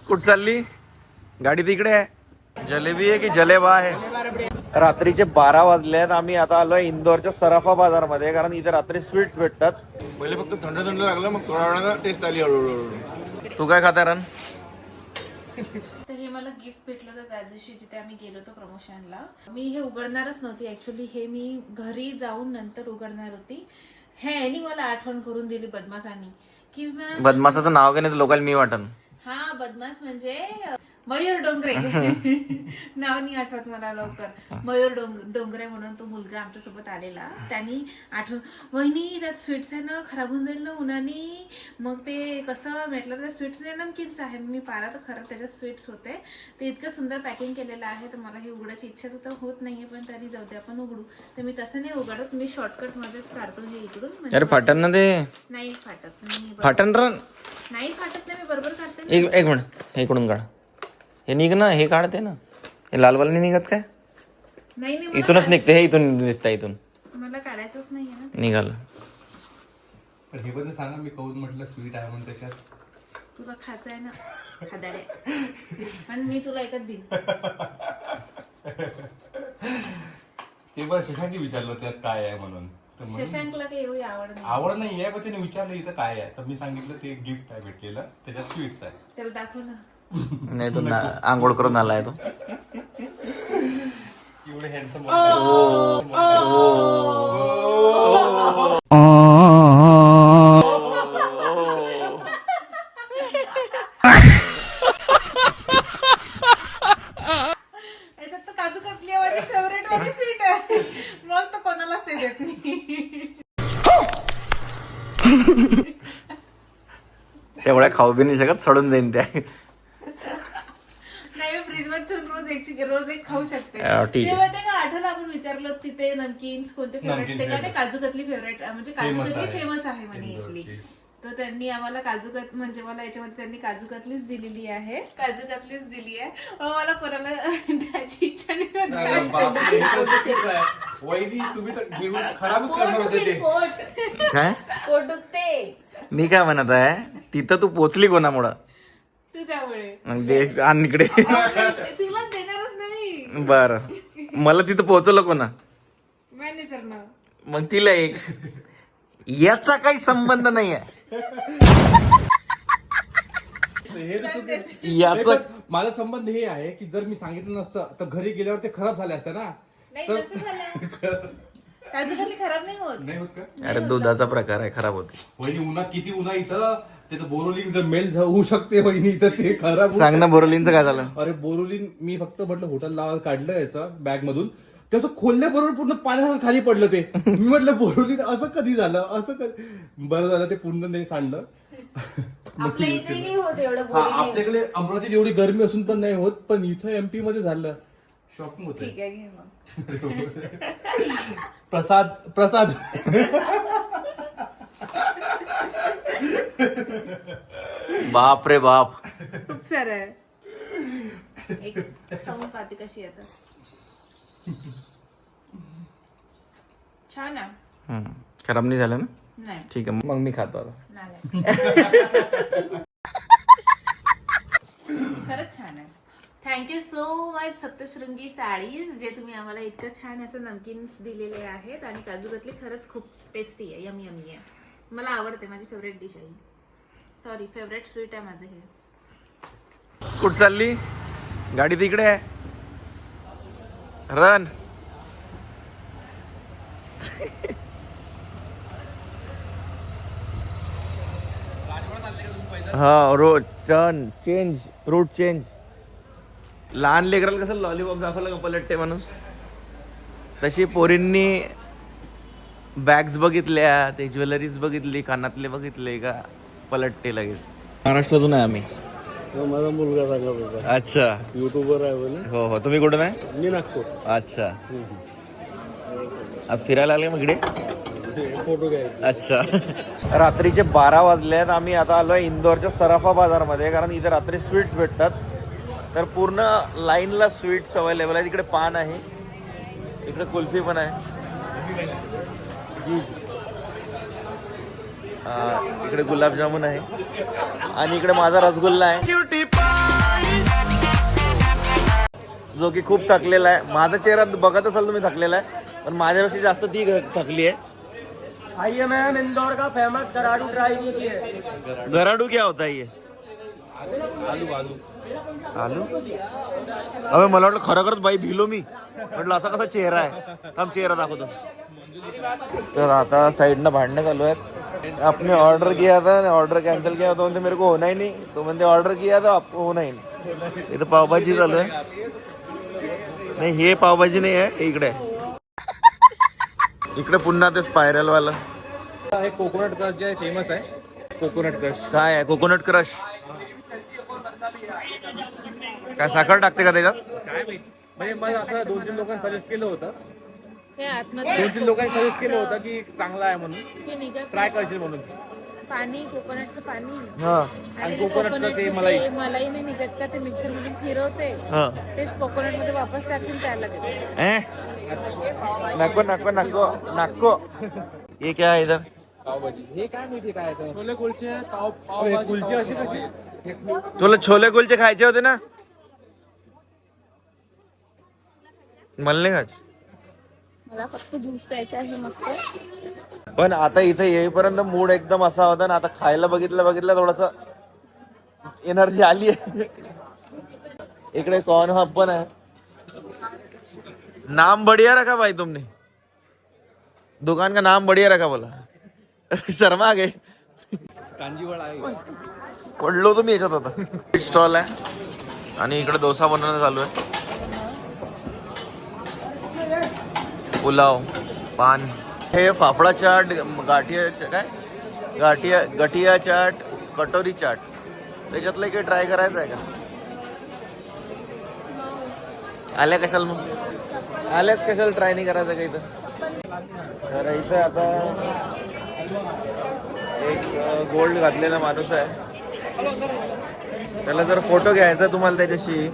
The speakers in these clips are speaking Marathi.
कुठ चालली गाडी? तिकडे आहे. जलेबी आहे की जलेबा आहे? रात्रीचे 12 वाजले आहेत. आम्ही आता आलोय इंदोरच्या सराफा बाजारमध्ये, कारण इथे रात्री स्वीट्स भेटतात. पहिले फक्त थंड थंड लागलं, मग थोड्या वेळानं टेस्ट आली हळूहळू. तू काय खाता रन? तर हे मला गिफ्ट भेटलं होतं त्या दिवशी जिथे आम्ही गेलो होतो प्रमोशनला. मी हे उघडणारच नव्हती ऍक्च्युली, हे मी घरी जाऊन नंतर उघडणार होती. ह्यानी मला आठवण करून दिली बदमासानी की बदमासाचं नाव काय नाही लोकांना मी वाटन. हा बदमास म्हणजे मयूर डोंगरे नाव नाही आठवत मला लवकर. मयूर डोंगरे म्हणून तो मुलगा आमच्यासोबत आलेला, त्यांनी आठवण, वहिनी त्यात स्वीट्स आहे ना, खराब होऊन जाईल ना उन्हानी. मग ते कसं म्हटलं, त्या स्वीट्स नमकीन्स आहे. मी पाहिला तर खरं त्याच्यात स्वीट्स होते. ते इतकं सुंदर पॅकिंग केलेलं आहे, तर मला हे उघडायची इच्छा तर होत नाहीये, पण तरी जाऊ दे आपण उघडू. तर मी तसं नाही उघडत, मी शॉर्टकट मध्येच काढतो हे इकडून. अरे फाटन ना ते. नाही फाटत, मी फाटन रन नाही फाटत नाही, मी बरोबर काढते. एक मिनिट, हे इकडून काढ. हे निघ ना, हे काढते ना. हे लालवाल नाही निघत काय? नाही इथूनच निघते, हे इथून निघता, इथून मला काढायचंच नाहीये ना. निघाल. पण हे पण सांगा, मी कौन म्हटलं स्वीट आहे म्हणून त्याच्यात. तुला खायचं आहे ना खादाड्या, आणि मी तुला एकच देईन. ते पण शशांकी विचारलं त्यात काय आहे म्हणून. शशांकला काही एवढी आवड नाही. आवड नाही आहे, पण त्याने विचारलं इथं काय आहे, तर मी सांगितलं ते गिफ्ट आहे भेटलेलं, त्याच्यात स्वीट्स आहे. त्याला दाखव ना. नाही तो आंघोळ करून आलाय तो. एवढे हँडसम. याच्यात तर काजू कतली आहे, माझी फेवरेट वाली स्वीट आहे. मग तर कोणालाच ते देत नाही. तेवढ्या खाऊ बी नाही शकत, सोडून जाईन त्या. नाही, मी फ्रीज मध्ये ठेवून रोज एक खाऊ शकते. ठीक आहे. ते का आठवलं आपण विचारलं तिथे नमकीन्स कोणते फेवरेट, ते काय काजू कतली फेवरेट, म्हणजे काजू कतली फेमस आहे म्हणे इथली. तर त्यांनी आम्हाला काजू कतली, म्हणजे मला याच्यामध्ये त्यांनी काजू कतलीच दिलेली आहे. काजू कतलीच दिली आहे. मला कोणाला द्यायची इच्छा नाही. वैदी तुम्ही तर घेऊन खराबच करणार होते ते. काय पोट दुखते. मी काय म्हणत आहे, तिथं तू पोचली कोणामुळं? तुझ्यामुळे. मग ते आण इकडे. तुला देणारच ना मी. बर, मला तिथं पोहोचवलं कोणा? मॅनेजर ना. मग तिला एक, याचा काही संबंध नाही आहे. याचा माझा संबंध हे आहे की जर मी सांगितलं नसतं तर घरी गेल्यावर ते खराब झाले असते ना. नाही तसं झालं. काजू कतली खराब नाही होत. नाही होत का? अरे दुधाचा प्रकार आहे, खराब होते. वहिनी उन्हात किती उन्हा इथं त्याचं बोरोलिन जर मेल होऊ शकते वहिनी, इथं ते खराब होऊ सांग ना बोरोलिनचं काय झालं? अरे बोरोलिन मी फक्त म्हटलं होटल लावायला काढलं याचं बॅग मधून, त्याचं खोलल्याबरोबर पूर्ण पाण्यावर खाली पडलं ते. मी म्हटलं बोरोलिन असं कधी झालं, असं कधी. बरं झालं ते पूर्ण त्यांनी सांडलं. आपल्या इथे नाही होत एवढं हा, बोलणं. आपल्याकडे अमरावतीत एवढी गरमी असून पण नाही होत, पण इथं एमपी मध्ये झालं. शॉकिंग होत. ठीक आहे, घे मग. प्रसाद प्रसाद. बाप रे बाप. खूप सारं आहे. एक खाऊन पाहते कशी येतं. छान आहे. खराब नाही झालं ना? नाही. ठीक आहे, मग मी खातो आता. नाही. खरंच छान आहे. Thank you so much Saptashrungi sarees, जे तुम्ही आम्हाला इतकं छान असं नमकीन्स दिलेले आहेत. आणि काजू कतली खरंच खूप टेस्टी आहे, यमी यमी आहे. मला आवडते, माझी फेवरेट डिश आहे. सॉरी, फेवरेट स्वीट आहे माझं हे. कुठ चालली गाडी? तिकडे आहे. रन. हा, रोड चेंज, रूट चेंज. लहान लेकराला कसं लॉलीपॉप दाखवलं का पलटते माणूस, तशी पोरींनी बॅग्स बघितल्या, ते ज्वेलरीज बघितली, कानातले बघितले का पलटते लगेच. महाराष्ट्रातून आहे आम्ही. माझा मुलगा सांगत होता. अच्छा, युट्यूबर आहे म्हणे. हो हो. तुम्ही कुठून आहे? मी नागपूर. अच्छा, आज फिरायला आले मग इकडे? फोटो घ्यायचे. अच्छा. रात्रीचे 12 वाजले आहेत. आम्ही आता आलोय इंदोरच्या सराफा बाजारमध्ये, कारण इथे रात्री स्वीट्स भेटतात. तर पूर्ण लाईनला स्वीट्स अवेलेबल आहेत. इकडे पान आहे, इकडे कुल्फी पण आहे, इकडे गुलाबजामुन आहे, आणि इकडे माझा रसगुल्ला आहे. जो की खूप थकलेला आहे. माझा चेहरा बघत असाल तुम्ही थकलेला आहे, पण माझ्यापेक्षा जास्त ती थकली आहे. आइए मैम, इंदौर का फेमस गराडू ट्राई कीजिए. गराडू क्या होता है ये? आलू आलू आलू. अबे मला वाटलं खरोखरच बाई भिलो मी. म्हटलं असा कसा चेहरा आहे. थांब चेहरा दाखवतो. तर आता साइडनं भांडणं चालू आहेत. आपने ऑर्डर किया था, ऑर्डर कैंसिल किया तो म्हणते मेरे को होना ही नहीं. तो म्हणते ऑर्डर किया था आपको होना ही नहीं. इथं पावभाजी चालू आहे. नाही हे पावभाजी नाही आहे, हे इकडे आहे. इकडे पुन्हा ते स्पायरल वाला हे कोकोनट क्रश जे फेमस आहे. कोकोनट क्रश काय आहे? Coconut crush. काय साखर टाकते का त्याच्यात? काय माहित. म्हणजे मला असं 2-3 लोकांनी सजेस्ट केलं होतं. ते आतमध्ये 2-3 लोकांनी सजेस्ट केलं होतं की चांगला आहे म्हणून, ते निघत ट्राय करशील म्हणून. पाणी, कोकोनटचं पाणी हा आणि कोकोनटचं ते मलाई. ते मलाई नाही निघत का, ते मिक्सर मधून फिरवते, हा. तेच कोकोनट मध्ये वापस टाकून प्यायला लागेल. नको नको नको नको. ये क्या है इधर? पावभाजी. हे काय माहिती काय आहे? छोले कुलचे, पाव कुलचे अशी कशी? तुला छोले कुलचे खायचे होते ना? मला नाही खायचे. मला फक्त ज्यूस प्यायचा आहे मस्त. पण आता इथे येईपर्यंत मूड एकदम असा होता ना, आता खायला बघितलं थोडस एनर्जी आली आहे. इकडे कॉर्न हब पण आहे. नाम बढ़िया रखा भाई तुमने. दुकान का नाम बढ़िया रखा बोला. शर्मा गए. कांजीवडा आहे. पडलो तुम्ही याच्यात. आता स्टॉल आहे आणि इकडे डोसा बनवणं चालू आहे. पुलाव, पान, हे फाफडा चाट, गाठिया काय गठिया चाट, कटोरी चाट. त्याच्यातलं काही ट्राय करायचं आहे का? आल्या कशाला मग? आल्याच कशाला ट्राय नाही करायचं का इथं? तर इथं आता एक गोल्ड घातलेला माणूस आहे. त्याला जर फोटो घ्यायचा तुम्हाला त्याच्याशी,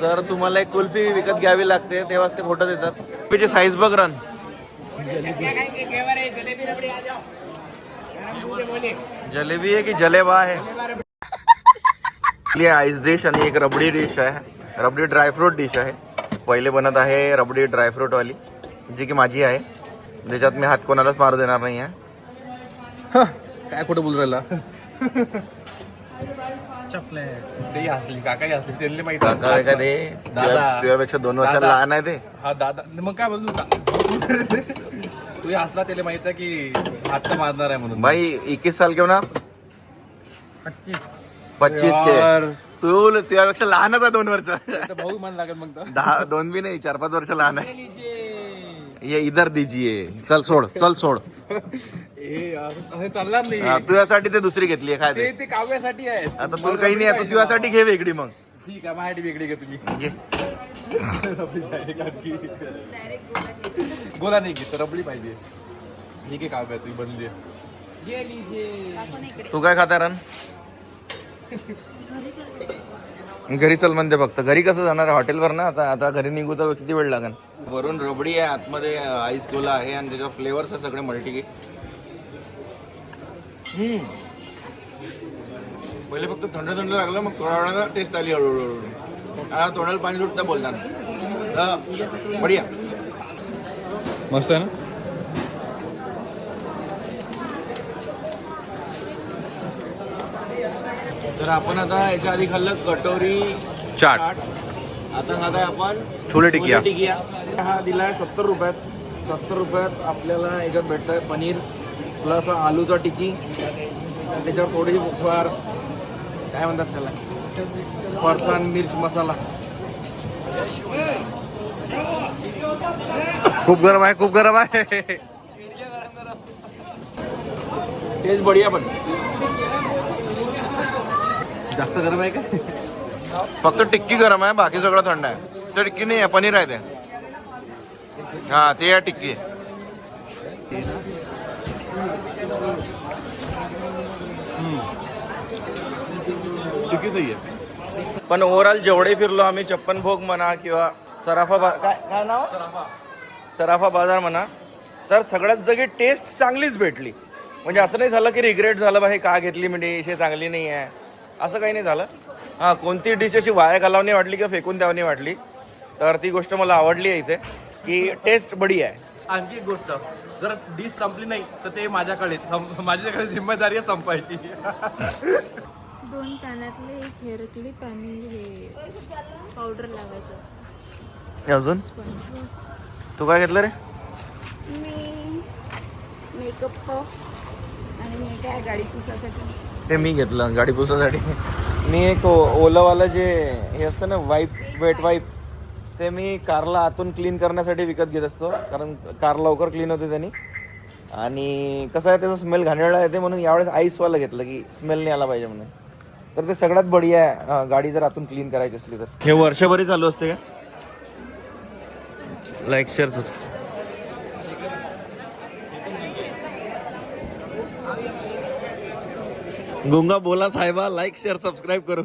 तर तुम्हाला एक कुल्फी विकत घ्यावी लागते, तेव्हाच ते फोटो देतात. कुल्फीची साईज बघ रन. जलेबी आहे की जलेबा आहे? आईस डिश आणि एक रबडी डिश आहे. रबडी ड्रायफ्रूट डिश आहे. पहिले बनत आहे रबडी ड्रायफ्रूट वाली, जी की माझी आहे, ज्याच्यात मी हात कोणालाच मारू देणार नाही आहे. काय खोटं बोलू राहिला? ते हसली, काकाही हसली, त्यांनी माहिती. काका काय ते तुझ्यापेक्षा 2 वर्ष लहान आहे ते. हा दादा. मग काय बोलू? तू हसला, त्याला माहित आहे की हात तर मारणार आहे म्हणून. भाई 21 साल के हो ना? 25 के. यार. तू तुझ्यापेक्षा लहानच आहे 2 वर्ष. आता भाऊ मान लागेल मग तर. 2 भी नाही, 4-5 वर्ष लहान आहे. ये इधर दीजिए. चल सोड, चल सोड. हे चालणार नाही. तुझ्यासाठी ते दुसरी घेतली काय ते? ते काव्यासाठी आहे. आता तुला काही नाही, तू तुझ्यासाठी घे वेगळी मग. ठीक आहे, माझ्यासाठी वेगळी घे तुम्ही. घे. गोला नाही घेत, रबडी पाहिजे. ठीक आहे, काव्या तुम्ही बनली. तू काय खाता रन? घरी चल म्हणते फक्त. घरी कसं जाणार? हॉटेलवर ना. आता घरी निघू तर किती वेळ लागेल? वरून रबडी आहे, आतमध्ये आईस गोला आहे आणि त्याच्यावर फ्लेवर्स आहे सगळे मल्टी. पहिले फक्त थंड थंड लागलं, मग थोड्या वेळानं टेस्ट आली हळूहळू. आता तोंडाला पाणी सुटतं बोलताना. बढिया. मस्त आहे ना. तर आपण आता याच्या आधी खाल्लं कटोरी चाट. आता खाताय आपण छोले टिकिया. टिकिया. हा दिलाय 70 रुपयात. 70 रुपयात आपल्याला याच्यात भेटतंय पनीर प्लस आलूचा टिकी, त्याच्यावर थोडी फार काय म्हणतात त्याला, फरसाण मिर्च मसाला. खूप गरम आहे, खूप गरम आहे. टेस्ट बढिया. पण जास्त गरम आहे का? फक्त टिक्की गरम आहे, बाकी सगळं थंड आहे. ते टिक्की नाही आहे, पनीर आहे ते. हा ते आहे टिक्की. टिक्की सही आहे. पण ओव्हरऑल जेवढे फिरलो आम्ही, चप्पन भोग म्हणा किंवा काय नाव, सराफा बाजार म्हणा, तर सगळ्यात जागी टेस्ट चांगलीच भेटली. म्हणजे असं नाही झालं की रिग्रेट झालं बा हे का घेतली, म्हणजे डिश हे चांगली नाही आहे, असं काही नाही झालं. हां, कोणती डिश अशी वाया घालावणी वाटली किंवा फेकून द्यावणी वाटली तर ती गोष्ट मला आवडली आहे इथे की टेस्ट बढिया आहे. आणखी एक गोष्ट, जर डिश संपली नाही तर ते माझ्याकडे माझ्याकडे जिम्मेदारी आहे संपायची. 2 कानातले, एक हेअर क्लिप आणि हे पावडर लावायचं. अजून तू काय घेतलं रे? मी मेकअप आणि मी काय गाडी पुसासाठी. ते मी घेतलं गाडी पुसासाठी. मी एक ओलावाला जे हे असतं ना वेट वाईप, ते मी कारला आतून क्लीन करण्यासाठी विकत घेत असतो, कारण कार लवकर क्लीन होते त्यांनी. आणि कसं आहे त्याचा स्मेल घाणेरडा येते, म्हणून यावेळेस आईसवाला घेतलं की स्मेल नाही आला पाहिजे म्हणून. तर ते सगळ्यात बढिया आहे गाडी जर आतून क्लीन करायची असली तर. हे वर्षभरी चालू असते का? लाईक शेअर गुंगा बोला साहेबा, लाईक शेअर सबस्क्राईब करू.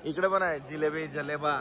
इकडे पण आहे जिलेबी जलेबा.